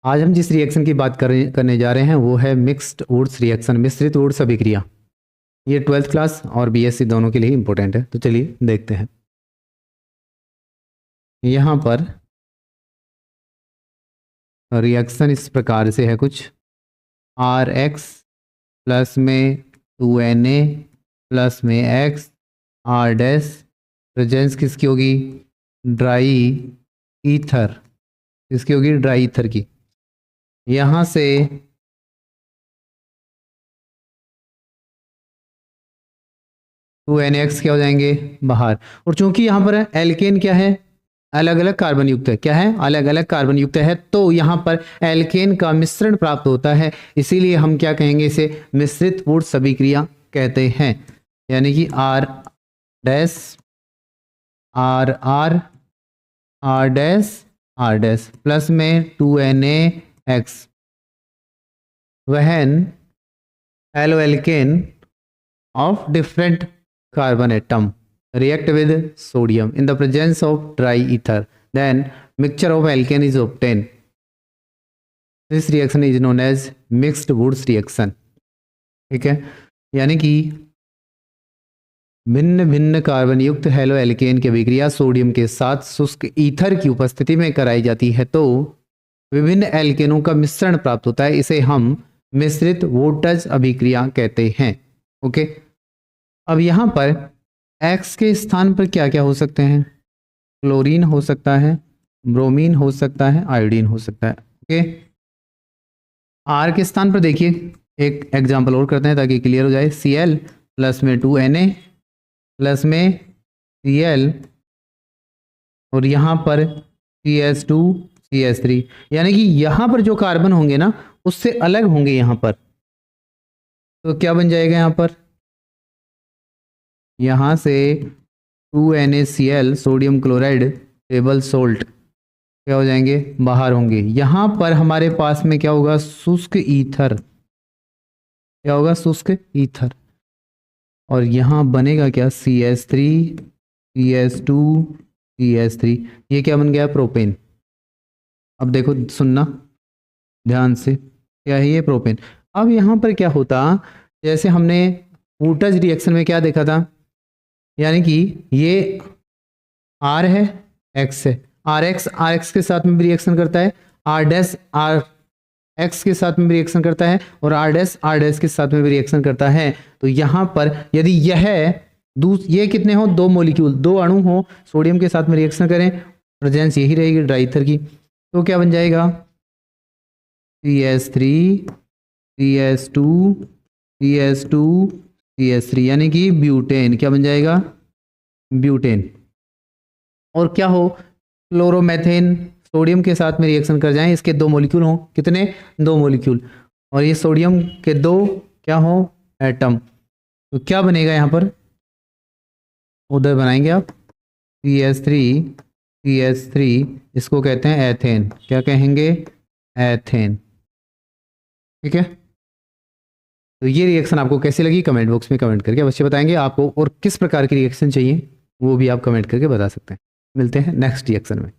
आज हम जिस रिएक्शन की बात करने जा रहे हैं वो है मिक्स्ड वुड्स रिएक्शन, मिश्रित वुड्स अभिक्रिया। ये 12th क्लास और बीएससी दोनों के लिए इंपॉर्टेंट है। तो चलिए देखते हैं। यहाँ पर रिएक्शन इस प्रकार से है कुछ, RX प्लस में 2Na प्लस में X R डैश, प्रेजेंस किसकी होगी? Dry ether. किसकी होगी? ड्राई ईथर की। यहाँ से 2NX क्या हो जाएंगे? बाहर। और चूंकि यहाँ पर एल्केन क्या है? अलग अलग कार्बन युक्त है। क्या है? अलग अलग कार्बन युक्त है। तो यहाँ पर एल्केन का मिश्रण प्राप्त होता है, इसीलिए हम क्या कहेंगे? इसे मिश्रित वुड्स अभिक्रिया कहते हैं। यानी कि R dash R R R dash R dash plus में 2NaX when haloalkane of different carbon atom react with sodium in the presence of dry ether, then mixture of alkane is obtained. This reaction is known as mixed woods reaction. ठीक है, यानी कि भिन्न भिन्न carbon युक्त halo alkane की अभिक्रिया sodium के साथ शुष्क ईथर की उपस्थिति में कराई जाती है तो विभिन्न एल्केनों का मिश्रण प्राप्त होता है। इसे हम मिश्रित वोल्टेज अभिक्रिया कहते हैं। ओके, अब यहाँ पर X के स्थान पर क्या क्या हो सकते हैं? क्लोरीन हो सकता है, ब्रोमीन हो सकता है, आयोडीन हो सकता है। ओके, R के स्थान पर देखिए, एक एग्जाम्पल और करते हैं ताकि क्लियर हो जाए। Cl प्लस में 2Na प्लस में Cl और यहाँ पर CS2 CS3, यानी कि यहाँ पर जो कार्बन होंगे ना उससे अलग होंगे यहाँ पर। तो क्या बन जाएगा यहाँ पर? यहाँ से 2NaCl sodium chloride table salt क्या हो जाएंगे? बाहर होंगे। यहाँ पर हमारे पास में क्या होगा? शुष्क ईथर। क्या होगा? शुष्क ईथर। और यहाँ बनेगा क्या? CS3 CS2 CS3, ये क्या बन गया? प्रोपेन। अब देखो, सुनना ध्यान से, क्या है ये? प्रोपेन। अब यहाँ पर क्या होता, जैसे हमने वोल्टेज रिएक्शन में क्या देखा था, यानी कि ये R है, X है, RX के साथ में भी रिएक्शन करता है, R डैश RX के साथ में भी रिएक्शन करता है और R डैश के साथ में भी रिएक्शन करता है। तो यहाँ पर यदि यह ये कितने हो? 2 मॉलिक्यूल, 2 अणु हो, सोडियम के साथ में रिएक्शन करें, प्रेजेंस यही रहेगी ड्राई ईथर की, तो क्या बन जाएगा? CS3 CS2 CS2 CS3, यानी कि ब्यूटेन। क्या बन जाएगा? ब्यूटेन। और क्या हो? क्लोरोमेथेन सोडियम के साथ में रिएक्शन कर जाएं, इसके 2 मॉलिक्यूल हों। कितने? 2 मॉलिक्यूल। और ये सोडियम के 2 क्या हो? एटम। तो क्या बनेगा यहाँ पर? उधर बनाएंगे आप CS3 इसको कहते हैं एथेन। क्या कहेंगे? एथेन। ठीक है, तो ये रिएक्शन आपको कैसी लगी कमेंट बॉक्स में कमेंट करके अवश्य बताएंगे। आपको और किस प्रकार की रिएक्शन चाहिए वो भी आप कमेंट करके बता सकते हैं। मिलते हैं नेक्स्ट रिएक्शन में।